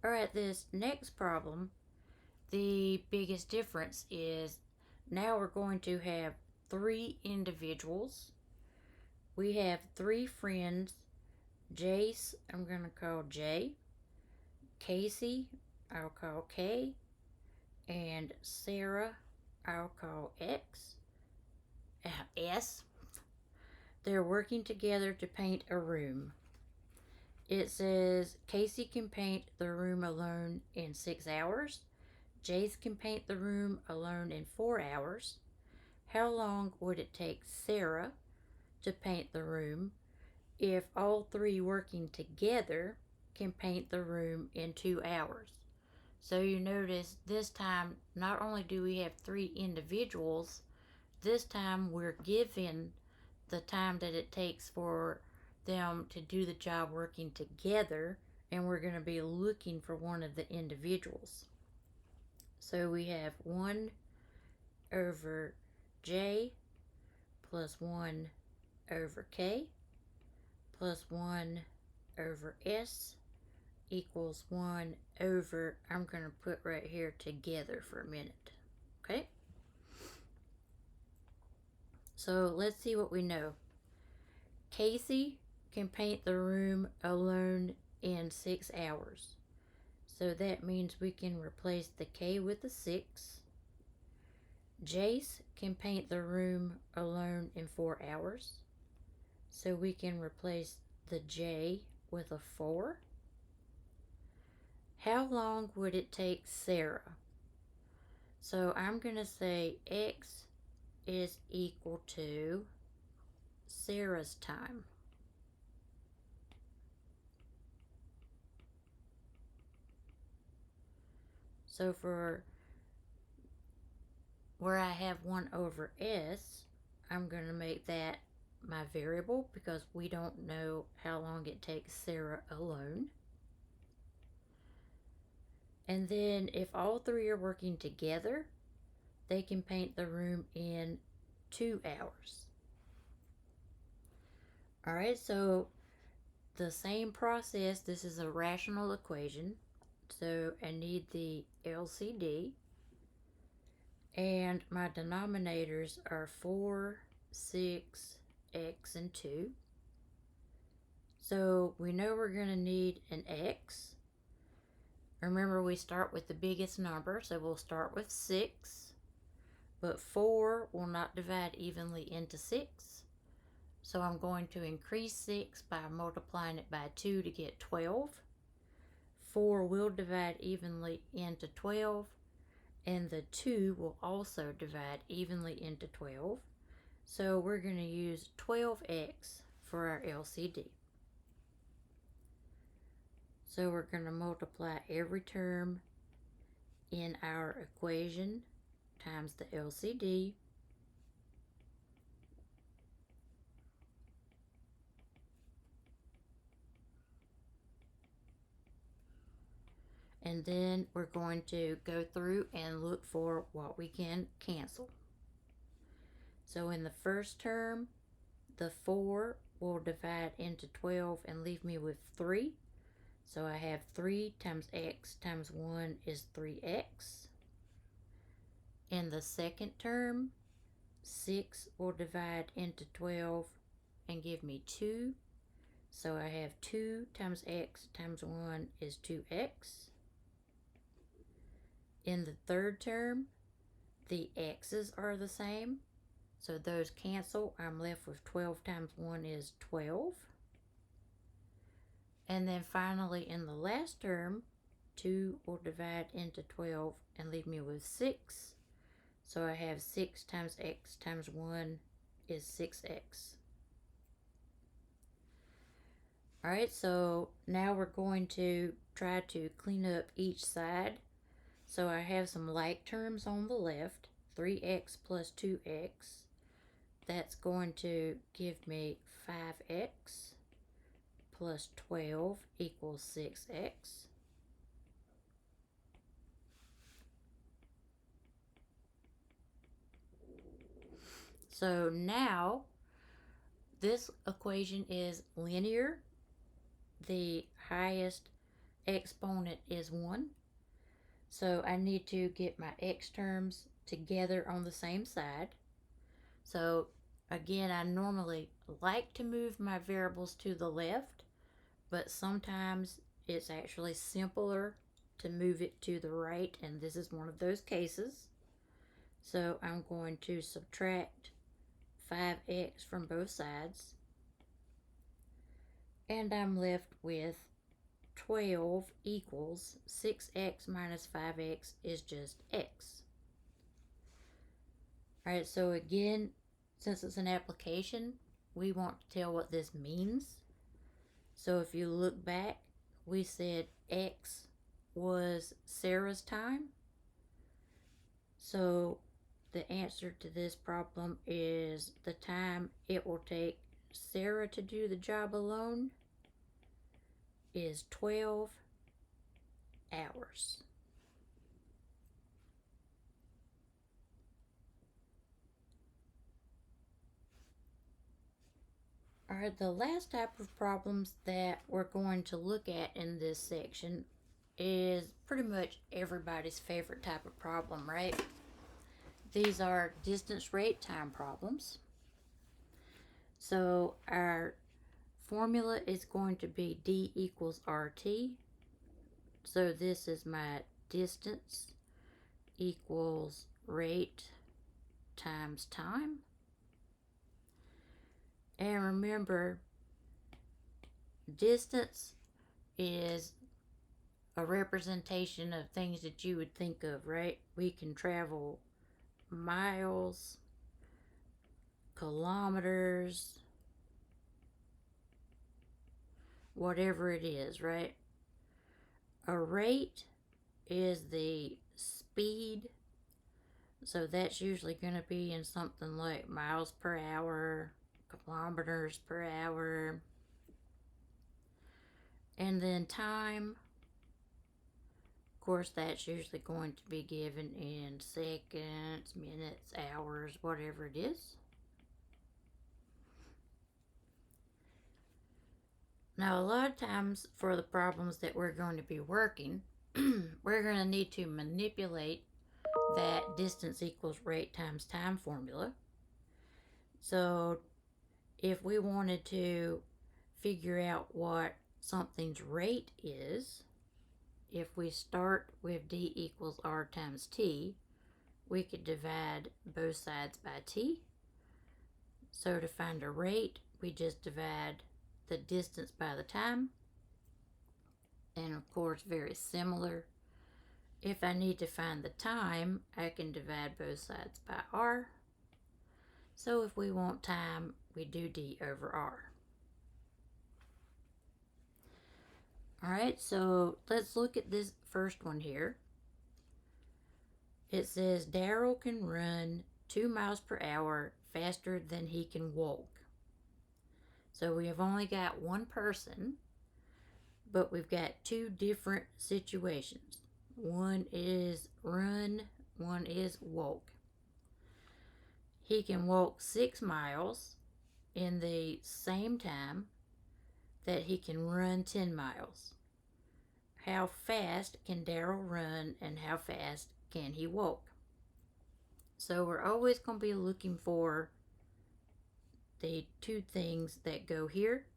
Alright, this next problem, the biggest difference is now we're going to have three individuals. We have three friends. Jace, I'm going to call J. Casey, I'll call K. And Sarah, I'll call S. They're working together to paint a room. It says Casey can paint the room alone in 6 hours. Jace can paint the room alone in 4 hours. How long would it take Sarah to paint the room if all three working together can paint the room in 2 hours? So you notice this time, not only do we have three individuals, this time we're given the time that it takes for them to do the job working together, and we're going to be looking for one of the individuals. So we have 1 over J plus 1 over K plus 1 over S equals 1 over, I'm going to put right here together for a minute. Okay? So let's see what we know. Casey can paint the room alone in 6 hours. So that means we can replace the K with a 6. Jace can paint the room alone in 4 hours. So we can replace the J with a 4. How long would it take Sarah? So I'm going to say X is equal to Sarah's time. So for where I have 1 over S, I'm going to make that my variable because we don't know how long it takes Sarah alone. And then if all three are working together, they can paint the room in 2 hours. Alright, so the same process, this is a rational equation. So I need the LCD. And my denominators are 4, 6, X, and 2. So we know we're going to need an X. Remember, we start with the biggest number, so we'll start with 6. But 4 will not divide evenly into 6. So I'm going to increase 6 by multiplying it by 2 to get 12. 4 will divide evenly into 12. And the 2 will also divide evenly into 12. So we're going to use 12x for our LCD. So we're going to multiply every term in our equation times the LCD. And then we're going to go through and look for what we can cancel. So in the first term, the 4 will divide into 12 and leave me with 3. So I have 3 times x times 1 is 3x. In the second term, 6 will divide into 12 and give me 2. So I have 2 times x times 1 is 2x. In the third term, the x's are the same. So those cancel. I'm left with 12 times 1 is 12. And then finally in the last term, 2 will divide into 12 and leave me with 6. So I have 6 times x times 1 is 6x. Alright, so now we're going to try to clean up each side. So I have some like terms on the left, 3x plus 2x. That's going to give me 5x plus 12 equals 6x. So now this equation is linear. The highest exponent is 1. So I need to get my x terms together on the same side. So again, I normally like to move my variables to the left, but sometimes it's actually simpler to move it to the right, and this is one of those cases. So I'm going to subtract 5x from both sides, and I'm left with 12 equals 6x minus 5x is just x. Alright, so again, since it's an application, we want to tell what this means. So if you look back, we said x was Sarah's time. So the answer to this problem is the time it will take Sarah to do the job alone is 12 hours. Alright, the last type of problems that we're going to look at in this section is pretty much everybody's favorite type of problem, right? These are distance, rate, time problems. So our formula is going to be D equals RT. So this is my distance equals rate times time. And remember, distance is a representation of things that you would think of, right? We can travel miles, kilometers, whatever it is, right? A rate is the speed, so that's usually going to be in something like miles per hour, kilometers per hour. And then time, of course, that's usually going to be given in seconds, minutes, hours, whatever it is. Now, a lot of times for the problems that we're going to be working, we're going to need to manipulate that distance equals rate times time formula. So if we wanted to figure out what something's rate is, if we start with D equals R times T, we could divide both sides by T. So to find a rate, we just divide the distance by the time. And of course, very similar. If I need to find the time, I can divide both sides by R. So if we want time, we do D over R. Alright, so let's look at this first one here. It says Daryl can run 2 miles per hour faster than he can walk. So we have only got one person, but we've got two different situations. One is run, one is walk. He can walk 6 miles in the same time that he can run 10 miles. How fast can Daryl run and how fast can he walk? So we're always going to be looking for the two things that go here,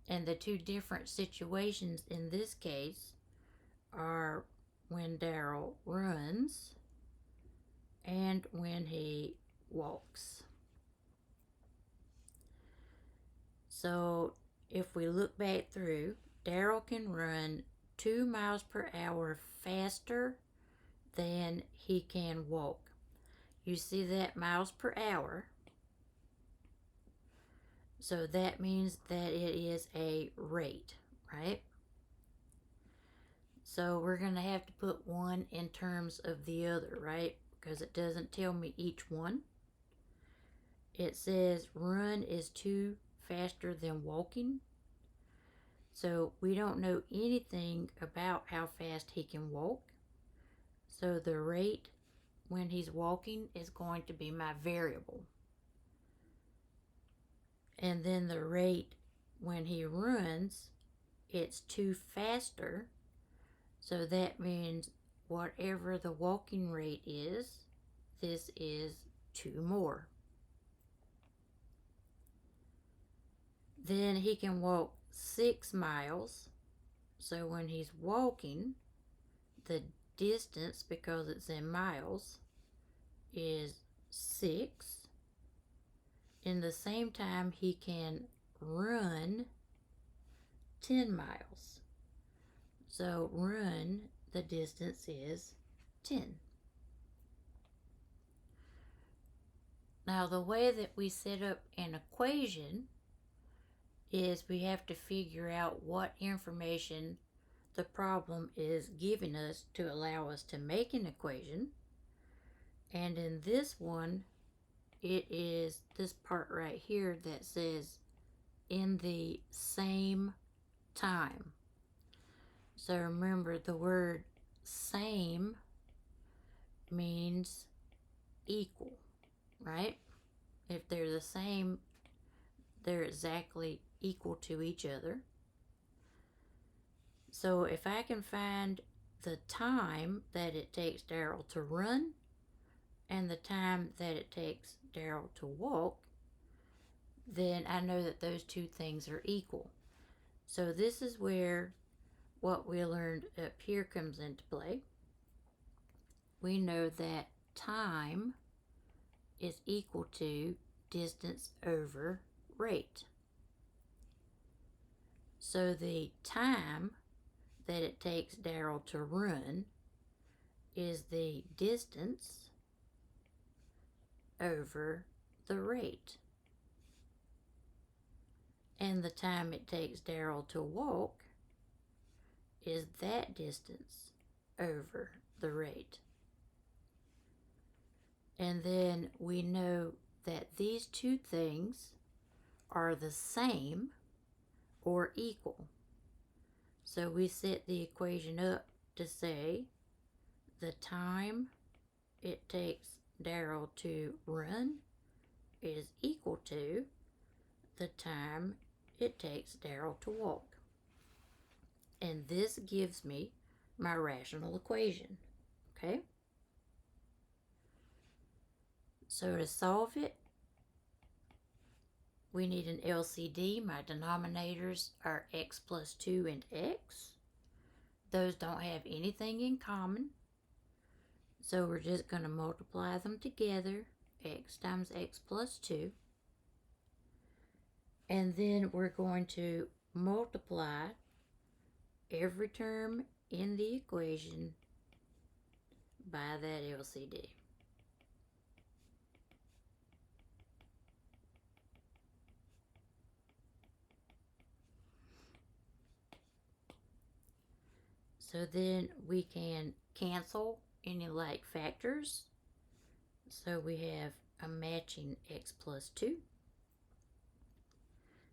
and the two different situations in this case are when Daryl runs and when he walks. So if we look back through, Daryl can run 2 miles per hour faster than he can walk. You see that miles per hour? So that means that it is a rate, right? So we're going to have to put one in terms of the other, right? Because it doesn't tell me each one. It says run is 2 faster than walking. So we don't know anything about how fast he can walk. So the rate when he's walking is going to be my variable. And then the rate when he runs it's 2 faster. So that means whatever the walking rate is, this is 2 more. Then he can walk 6 miles. So when he's walking, the distance, because it's in miles, is 6. In the same time, he can run 10 miles. So run, the distance is 10. Now the way that we set up an equation is we have to figure out what information the problem is giving us to allow us to make an equation. And in this one, it is this part right here that says in the same time. So remember, the word same means equal, right? If they're the same, they're exactly equal to each other. So if I can find the time that it takes Daryl to run and the time that it takes Daryl to walk, then I know that those two things are equal. So this is where what we learned up here comes into play. We know that time is equal to distance over rate. So the time that it takes Daryl to run is the distance over the rate. And the time it takes Daryl to walk is that distance over the rate. And then we know that these two things are the same or equal. So we set the equation up to say the time it takes Daryl to run is equal to the time it takes Daryl to walk. And this gives me my rational equation, okay? So to solve it, we need an LCD. My denominators are x plus 2 and x. Those don't have anything in common. So we're just going to multiply them together, x times x plus 2. And then we're going to multiply every term in the equation by that LCD. So then we can cancel any like factors. So we have a matching x plus 2.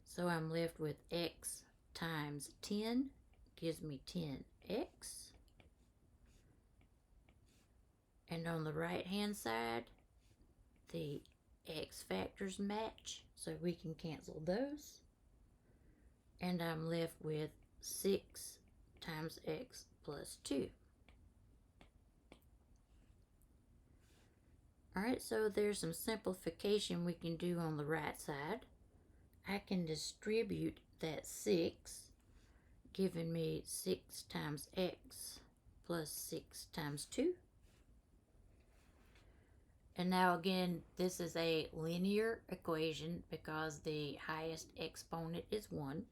So I'm left with x times 10 gives me 10x. And on the right hand side, the x factors match, so we can cancel those. And I'm left with 6 times x plus 2. Alright, so there's some simplification we can do on the right side. I can distribute that 6, giving me 6 times x plus 6 times 2. And now again, this is a linear equation because the highest exponent is 1.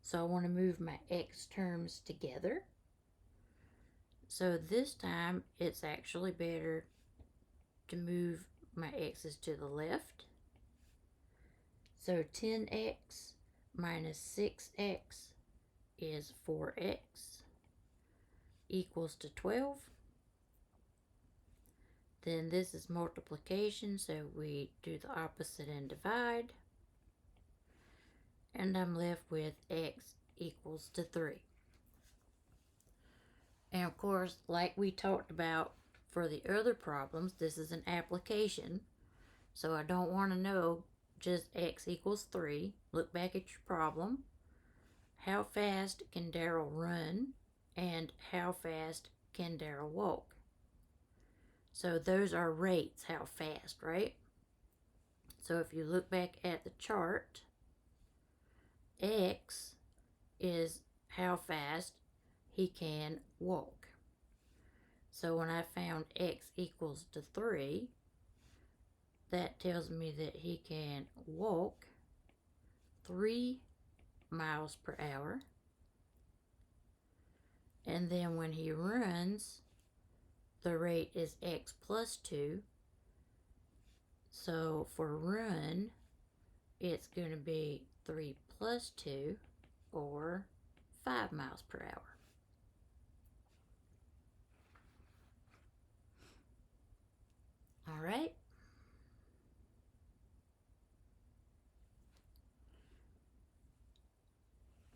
So I want to move my x terms together. So this time it's actually better to move my x's to the left. So 10x minus 6x is 4x equals to 12. Then this is multiplication, so we do the opposite and divide. And I'm left with x equals to 3. And of course, like we talked about for the other problems, this is an application. So I don't want to know just x equals 3. Look back at your problem. how fast can Daryl run, and how fast can Daryl walk. So those are rates, how fast, right? So if you look back at the chart, X is how fast he can walk. So when I found X equals to 3, that tells me that he can walk 3 miles per hour. And then when he runs, the rate is X plus 2. So for run, it's going to be 3 plus 2, or 5 miles per hour. All right.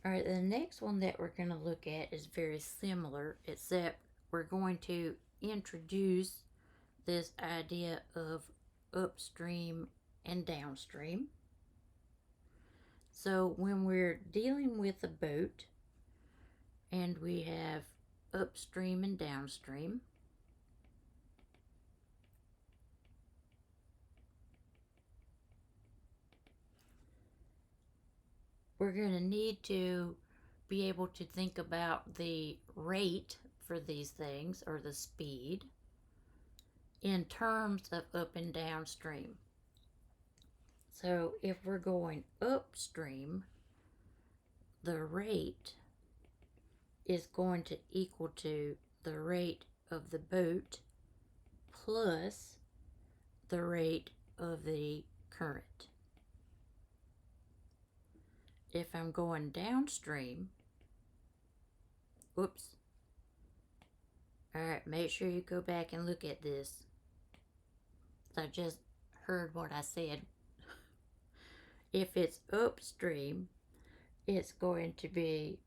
All right, the next one that we're going to look at is very similar, except we're going to introduce this idea of upstream and downstream. So when we're dealing with a boat and we have upstream and downstream, we're going to need to be able to think about the rate for these things, or the speed, in terms of up and downstream. So if we're going upstream, the rate is going to equal to the rate of the boat plus the rate of the current. If I'm going downstream, whoops. Alright, make sure you go back and look at this. I just heard what I said. If it's upstream, it's going to be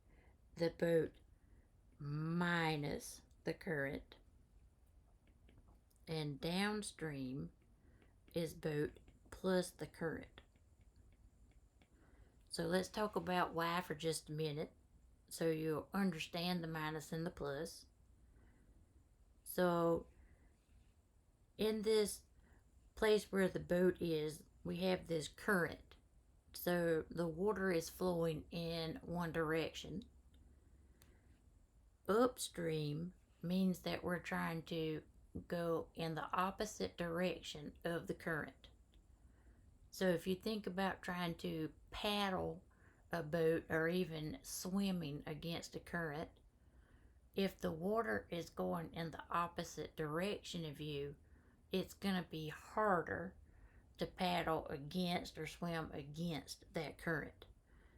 the boat minus the current. And downstream is boat plus the current. So let's talk about why for just a minute, so you'll understand the minus and the plus. So in this place where the boat is, we have this current. So the water is flowing in one direction. Upstream means that we're trying to go in the opposite direction of the current. So if you think about trying to paddle a boat or even swimming against a current, if the water is going in the opposite direction of you, it's going to be harder to paddle against or swim against that current.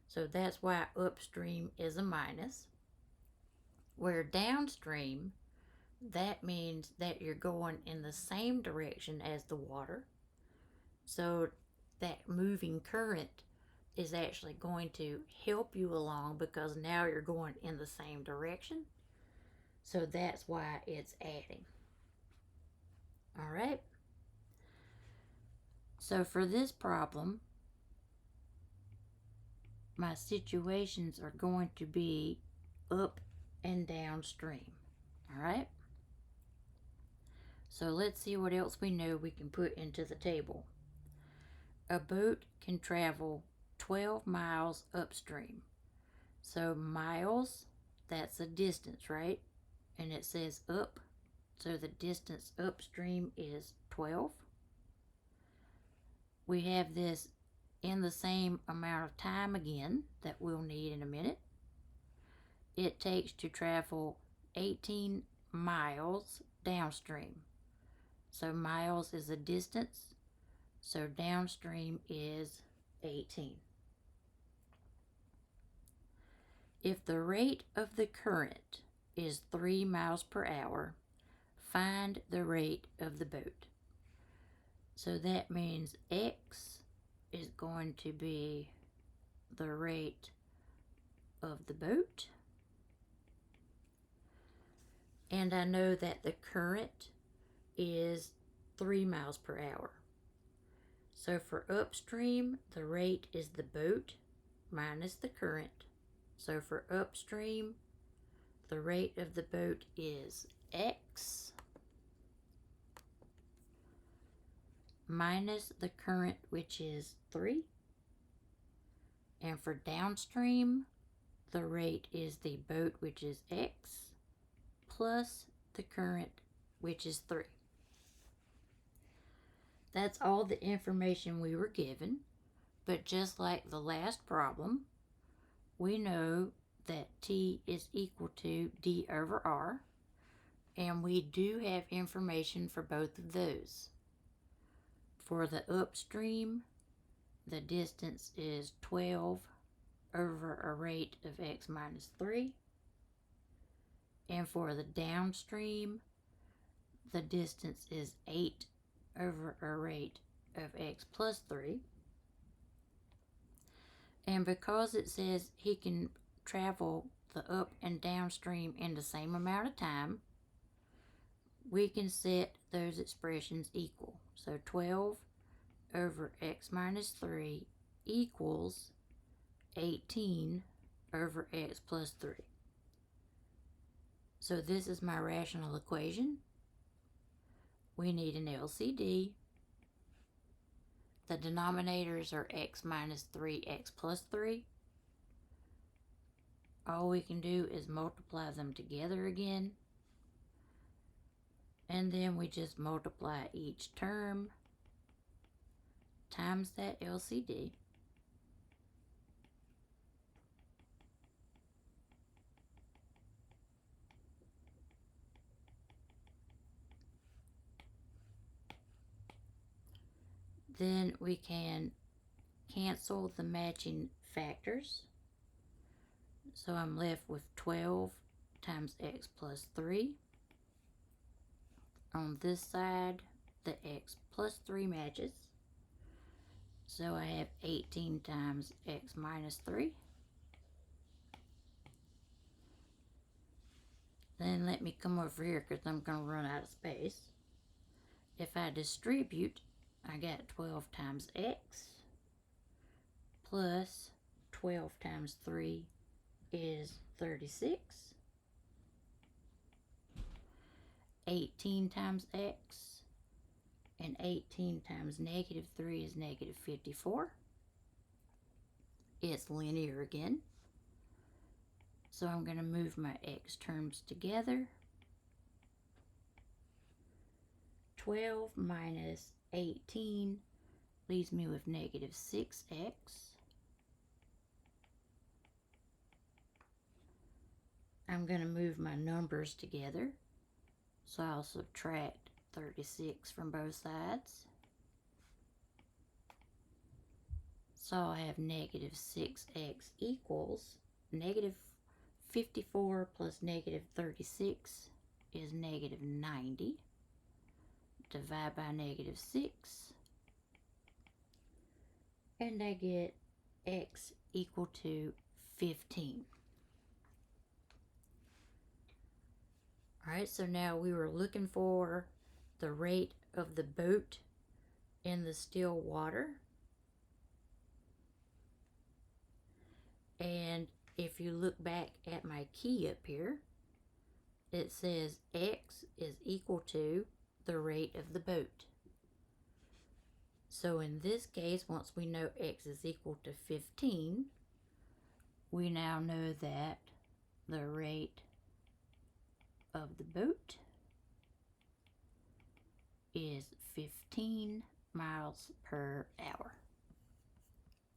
So that's why upstream is a minus. Where downstream, that means that you're going in the same direction as the water. So that moving current is actually going to help you along, because now you're going in the same direction. So that's why it's adding. All right. So for this problem, my situations are going to be up and downstream. All right. So let's see what else we know we can put into the table. A boat can travel 12 miles upstream. So miles, that's a distance, right? And it says up. So the distance upstream is 12. We have this in the same amount of time again that we'll need in a minute. It takes to travel 18 miles downstream. So miles is a distance. So downstream is 18. If the rate of the current is 3 miles per hour, find the rate of the boat. So that means X is going to be the rate of the boat. And I know that the current is 3 miles per hour. So for upstream, the rate is the boat minus the current. So for upstream, the rate of the boat is x minus the current, which is 3. And for downstream, the rate is the boat, which is x, plus the current, which is 3. That's all the information we were given, but just like the last problem, we know that T is equal to D over R, and we do have information for both of those. For the upstream, the distance is 12 over a rate of x minus 3. And for the downstream, the distance is 8 over a rate of x plus 3. And because it says he can travel the up and downstream in the same amount of time, we can set those expressions equal. So 12 over x minus 3 equals 18 over x plus 3. So this is my rational equation. We need an LCD. The denominators are x minus 3, x plus 3. All we can do is multiply them together again. And then we just multiply each term times that LCD. Then we can cancel the matching factors. So I'm left with 12 times x plus 3. On this side, the x plus 3 matches. So I have 18 times x minus 3. Then let me come over here because I'm going to run out of space. If I distribute, I got 12 times x plus 12 times 3 is 36. 18 times x and 18 times negative 3 is negative 54. It's linear again. So I'm going to move my x terms together. 12 minus 18 leaves me with negative 6x. I'm going to move my numbers together. So I'll subtract 36 from both sides. So I have negative 6x equals negative 54 plus negative 36 is negative 90. Divide by negative 6. And I get x equal to 15. Alright, so now we were looking for the rate of the boat in the still water. And if you look back at my key up here, it says x is equal to the rate of the boat. So in this case, once we know x is equal to 15, we now know that the rate of the boat is 15 miles per hour.